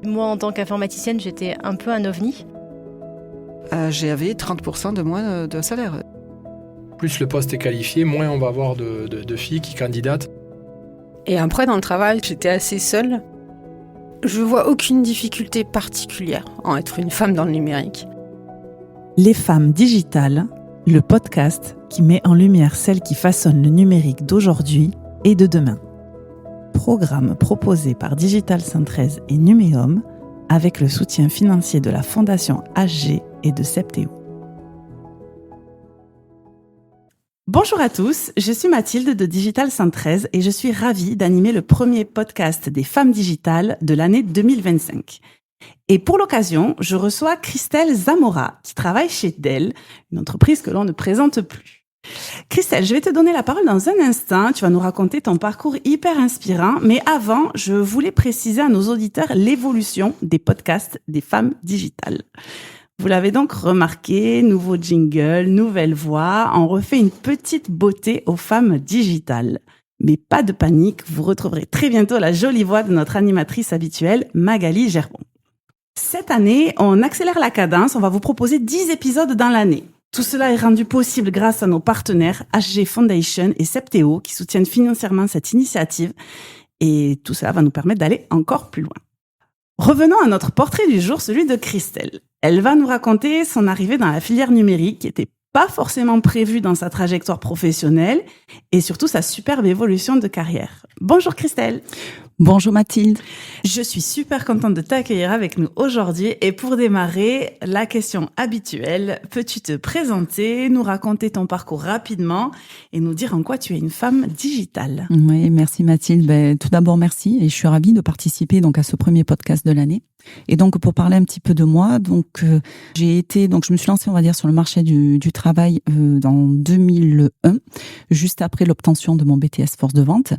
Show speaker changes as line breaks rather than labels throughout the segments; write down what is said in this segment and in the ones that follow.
Moi, en tant qu'informaticienne, j'étais un peu un ovni.
J'avais 30% de moins de salaire.
Plus le poste est qualifié, moins on va avoir de filles qui candidatent.
Et après, dans le travail, j'étais assez seule. Je vois aucune difficulté particulière en être une femme dans le numérique.
Les femmes digitales, le podcast qui met en lumière celles qui façonnent le numérique d'aujourd'hui et de demain. Programme proposé par Digital 113 et Numéum avec le soutien financier de la Fondation HG et de Septéo. Bonjour à tous, je suis Mathilde de Digital 113 et je suis ravie d'animer le premier podcast des femmes digitales de l'année 2025. Et pour l'occasion, je reçois Christelle Zamora qui travaille chez Dell, une entreprise que l'on ne présente plus. Christelle, je vais te donner la parole dans un instant. Tu vas nous raconter ton parcours hyper inspirant. Mais avant, je voulais préciser à nos auditeurs l'évolution des podcasts des femmes digitales. Vous l'avez donc remarqué, nouveau jingle, nouvelle voix. On refait une petite beauté aux femmes digitales. Mais pas de panique, vous retrouverez très bientôt la jolie voix de notre animatrice habituelle, Magali Gerbon. Cette année, on accélère la cadence. On va vous proposer 10 épisodes dans l'année. Tout cela est rendu possible grâce à nos partenaires HG Foundation et Septéo qui soutiennent financièrement cette initiative. Et tout cela va nous permettre d'aller encore plus loin. Revenons à notre portrait du jour, celui de Christelle. Elle va nous raconter son arrivée dans la filière numérique qui n'était pas forcément prévue dans sa trajectoire professionnelle et surtout sa superbe évolution de carrière. Bonjour Christelle.
Bonjour Mathilde.
Je suis super contente de t'accueillir avec nous aujourd'hui et pour démarrer, la question habituelle, peux-tu te présenter, nous raconter ton parcours rapidement et nous dire en quoi tu es une femme digitale?
Oui, merci Mathilde. Tout d'abord merci et je suis ravie de participer donc à ce premier podcast de l'année. Et donc pour parler un petit peu de moi, je me suis lancée on va dire sur le marché du travail dans 2001, juste après l'obtention de mon BTS force de vente.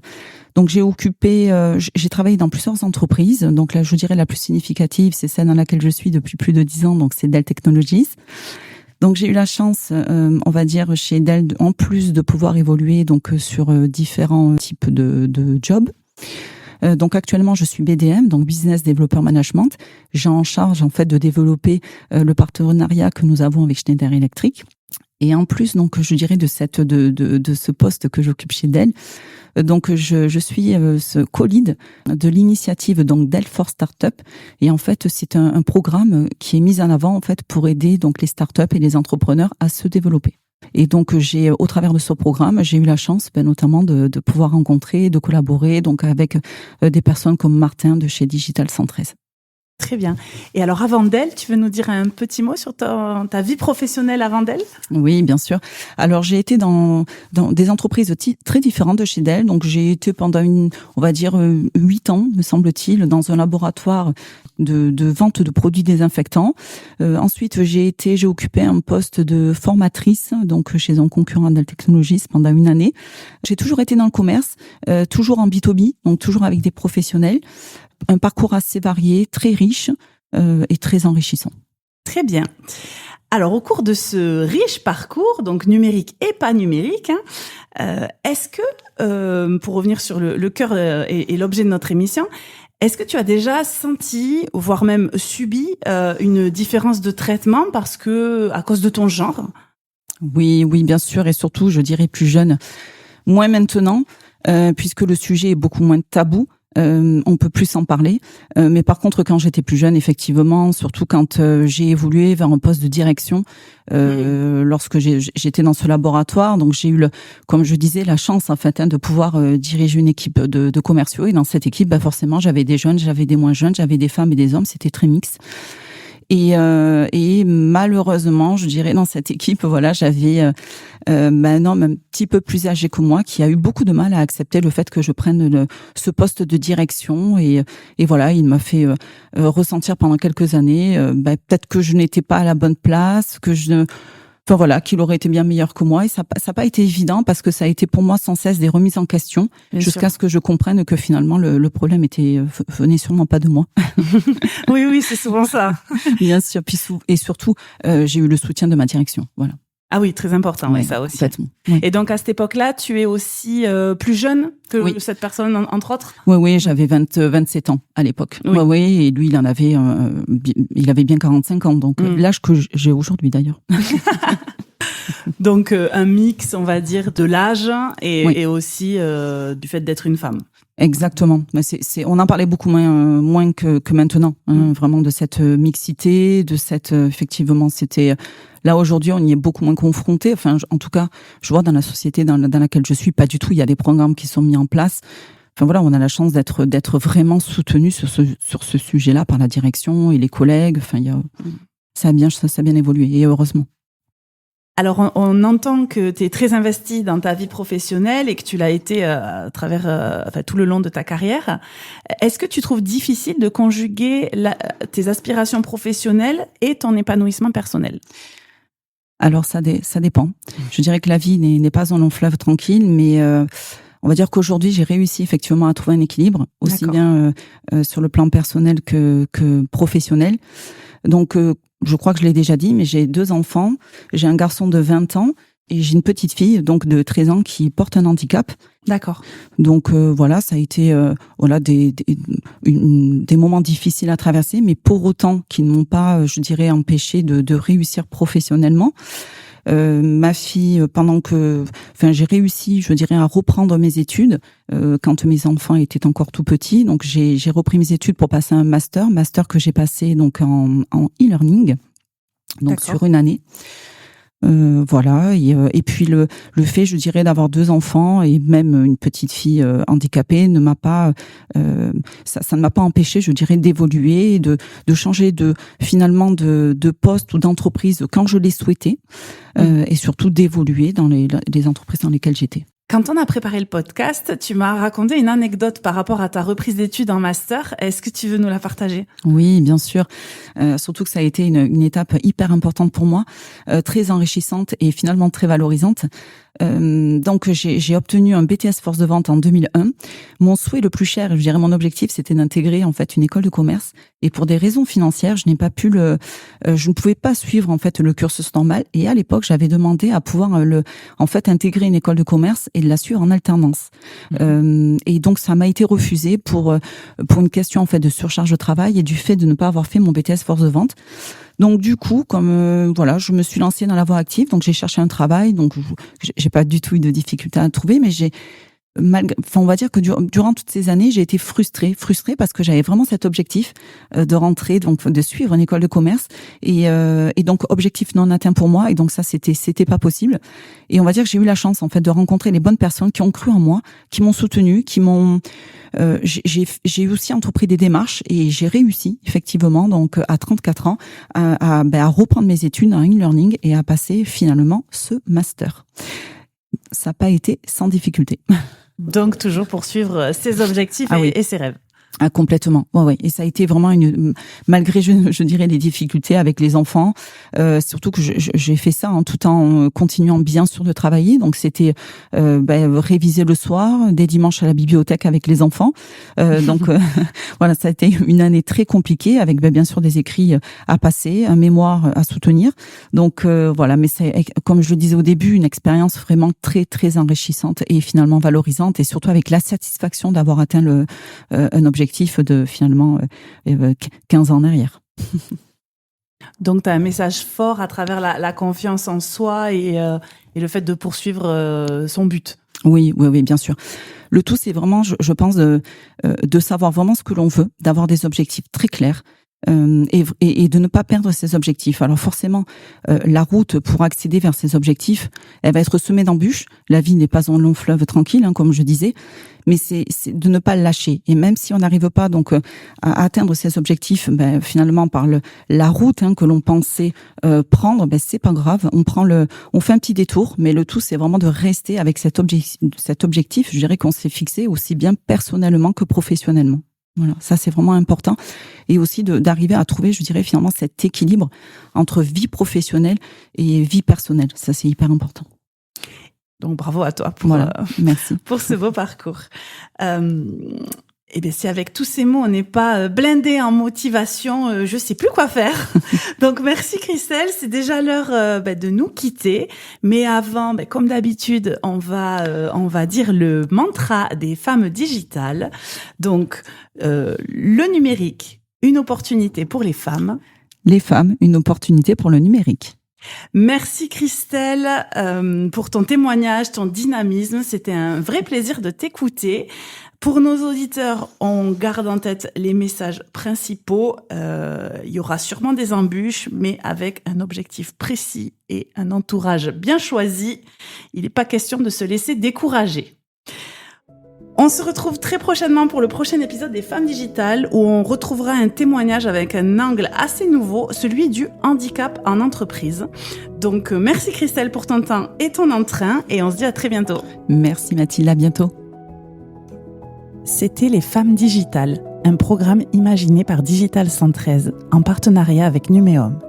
Donc j'ai travaillé dans plusieurs entreprises. Donc là, je dirais la plus significative, c'est celle dans laquelle je suis depuis plus de 10 ans, donc c'est Dell Technologies. Donc j'ai eu la chance, on va dire chez Dell, en plus de pouvoir évoluer donc sur différents types de jobs. Donc actuellement, je suis BDM, donc Business Developer Management. J'ai en charge en fait de développer le partenariat que nous avons avec Schneider Electric. Et en plus, donc je dirais de ce poste que j'occupe chez Dell, donc je suis ce co-lead de l'initiative donc Dell for Startup. Et en fait, c'est un programme qui est mis en avant en fait pour aider donc les startups et les entrepreneurs à se développer. Et donc au travers de ce programme, j'ai eu la chance notamment de pouvoir rencontrer, de collaborer donc avec des personnes comme Martin de chez Digital 113.
Très bien. Et alors avant Dell, tu veux nous dire un petit mot sur ta vie professionnelle avant Dell?
Oui, bien sûr. Alors j'ai été dans des entreprises très différentes de chez Dell. Donc j'ai été pendant on va dire 8 ans, me semble-t-il, dans un laboratoire de vente de produits désinfectants. Ensuite j'ai occupé un poste de formatrice donc chez un concurrent Dell Technologies pendant 1 année. J'ai toujours été dans le commerce, toujours en B2B, donc toujours avec des professionnels. Un parcours assez varié, très riche et très enrichissant.
Très bien. Alors, au cours de ce riche parcours, donc numérique et pas numérique, est-ce que, pour revenir sur le cœur et l'objet de notre émission, est-ce que tu as déjà senti, voire même subi, une différence de traitement à cause de ton genre?
Oui, bien sûr, et surtout, je dirais plus jeune. Moins maintenant, puisque le sujet est beaucoup moins tabou. On peut plus en parler, mais par contre quand j'étais plus jeune, effectivement, surtout quand j'ai évolué vers un poste de direction, lorsque j'étais dans ce laboratoire, donc j'ai eu comme je disais, la chance en fait de pouvoir diriger une équipe de commerciaux, et dans cette équipe, forcément, j'avais des jeunes, j'avais des moins jeunes, j'avais des femmes et des hommes, c'était très mixte. Et malheureusement, je dirais, dans cette équipe, voilà, j'avais un homme un petit peu plus âgé que moi qui a eu beaucoup de mal à accepter le fait que je prenne ce poste de direction. Et voilà, il m'a fait ressentir pendant quelques années, peut-être que je n'étais pas à la bonne place, Enfin voilà, qu'il aurait été bien meilleur que moi. Et ça n'a pas été évident parce que ça a été pour moi sans cesse des remises en question jusqu'à ce que je comprenne que finalement le problème venait sûrement pas de moi.
Oui, c'est souvent ça.
Bien sûr. Et surtout, j'ai eu le soutien de ma direction. Voilà.
Ah oui, très important,
Ouais,
ça aussi.
complètement. Ouais.
Et donc, à cette époque-là, tu es aussi plus jeune que
Oui.
cette personne, entre autres?
Oui, j'avais 27 ans à l'époque.
Oui.
Oui, et lui, il avait bien 45 ans, donc l'âge que j'ai aujourd'hui d'ailleurs.
Donc, un mix, on va dire, de l'âge
Oui.
et aussi du fait d'être une femme.
Exactement. Mais on en parlait beaucoup moins que maintenant, hein, vraiment de cette mixité, de cette effectivement, c'était là aujourd'hui, on y est beaucoup moins confronté. Enfin, en tout cas, je vois dans la société dans laquelle je suis, pas du tout. Il y a des programmes qui sont mis en place. Enfin voilà, on a la chance d'être vraiment soutenu sur ce sujet-là par la direction et les collègues. Enfin, ça a bien évolué et heureusement.
Alors, on entend que tu es très investi dans ta vie professionnelle et que tu l'as été à travers tout le long de ta carrière. Est-ce que tu trouves difficile de conjuguer tes aspirations professionnelles et ton épanouissement personnel?
Alors, ça dépend. Je dirais que la vie n'est pas un long fleuve tranquille, mais on va dire qu'aujourd'hui, j'ai réussi effectivement à trouver un équilibre, aussi bien sur le plan personnel que professionnel. Donc, je crois que je l'ai déjà dit, mais j'ai 2 enfants. J'ai un garçon de 20 ans et j'ai une petite fille donc de 13 ans qui porte un handicap.
D'accord.
Donc voilà, ça a été des moments difficiles à traverser, mais pour autant qui ne m'ont pas, je dirais, empêché de réussir professionnellement. Ma fille, j'ai réussi, je dirais, à reprendre mes études quand mes enfants étaient encore tout petits. Donc j'ai repris mes études pour passer un master que j'ai passé donc en e-learning, donc sur une année. Voilà, et puis le fait, je dirais, d'avoir 2 enfants et même une petite fille handicapée ne m'a pas ça ne m'a pas empêché, je dirais, d'évoluer, de changer finalement de poste ou d'entreprise quand je l'ai souhaité, et surtout d'évoluer dans les entreprises dans lesquelles j'étais.
Quand on a préparé le podcast, tu m'as raconté une anecdote par rapport à ta reprise d'études en master. Est-ce que tu veux nous la partager?
Oui, bien sûr. Surtout que ça a été une étape hyper importante pour moi, très enrichissante et finalement très valorisante. Donc j'ai obtenu un BTS Force de Vente en 2001. Mon souhait le plus cher, je dirais mon objectif, c'était d'intégrer en fait une école de commerce. Et pour des raisons financières, je ne pouvais pas suivre en fait le cursus normal. Et à l'époque, j'avais demandé à pouvoir intégrer une école de commerce et de la suivre en alternance. Et donc ça m'a été refusé pour une question en fait de surcharge de travail et du fait de ne pas avoir fait mon BTS Force de Vente. Donc du coup, comme je me suis lancée dans la voie active, donc j'ai cherché un travail, donc j'ai pas du tout eu de difficulté à trouver, mais on va dire que durant toutes ces années, j'ai été frustrée parce que j'avais vraiment cet objectif de rentrer, donc de suivre une école de commerce, et donc objectif non atteint pour moi, et donc ça c'était pas possible. Et on va dire que j'ai eu la chance en fait de rencontrer les bonnes personnes qui ont cru en moi, qui m'ont soutenue, j'ai aussi entrepris des démarches et j'ai réussi effectivement donc à 34 ans à reprendre mes études en e-learning et à passer finalement ce master. Ça n'a pas été sans difficulté.
Donc toujours poursuivre ses objectifs et ses rêves.
Ah, complètement. Ouais. Et ça a été vraiment malgré, je dirais, les difficultés avec les enfants, surtout que j'ai fait ça tout en continuant bien sûr de travailler. Donc c'était réviser le soir, des dimanches à la bibliothèque avec les enfants. Voilà, ça a été une année très compliquée avec bien sûr des écrits à passer, un mémoire à soutenir. Donc voilà, mais c'est, comme je le disais au début, une expérience vraiment très très enrichissante et finalement valorisante, et surtout avec la satisfaction d'avoir atteint un objectif de finalement 15 ans en arrière.
Donc, tu as un message fort à travers la confiance en soi et le fait de poursuivre son but.
Oui, bien sûr. Le tout, c'est vraiment, je pense, de savoir vraiment ce que l'on veut, d'avoir des objectifs très clairs. Et de ne pas perdre ses objectifs. Alors forcément, la route pour accéder vers ces objectifs, elle va être semée d'embûches. La vie n'est pas un long fleuve tranquille, comme je disais, mais c'est de ne pas le lâcher. Et même si on n'arrive pas donc à atteindre ces objectifs, finalement par la route que l'on pensait prendre, c'est pas grave. On fait un petit détour, mais le tout c'est vraiment de rester avec cet objectif, je dirais qu'on s'est fixé aussi bien personnellement que professionnellement. Voilà, ça c'est vraiment important, et aussi d'arriver à trouver, je dirais, finalement cet équilibre entre vie professionnelle et vie personnelle. Ça c'est hyper important.
Donc bravo à toi
merci.
pour ce beau parcours. Eh bien, si avec tous ces mots, on n'est pas blindé en motivation, je sais plus quoi faire. Donc, merci Christelle. C'est déjà l'heure de nous quitter. Mais avant, comme d'habitude, on va dire le mantra des femmes digitales. Donc, le numérique, une opportunité pour les femmes.
Les femmes, une opportunité pour le numérique.
Merci Christelle pour ton témoignage, ton dynamisme. C'était un vrai plaisir de t'écouter. Pour nos auditeurs, on garde en tête les messages principaux. Il y aura sûrement des embûches, mais avec un objectif précis et un entourage bien choisi. Il n'est pas question de se laisser décourager. On se retrouve très prochainement pour le prochain épisode des Femmes Digitales où on retrouvera un témoignage avec un angle assez nouveau, celui du handicap en entreprise. Donc merci Christelle pour ton temps et ton entrain et on se dit à très bientôt.
Merci Mathilde, à bientôt.
C'était Les Femmes Digitales, un programme imaginé par Digital 113 en partenariat avec Numéum.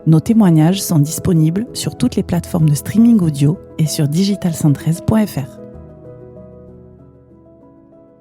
Nos témoignages sont disponibles sur toutes les plateformes de streaming audio et sur digital113.fr.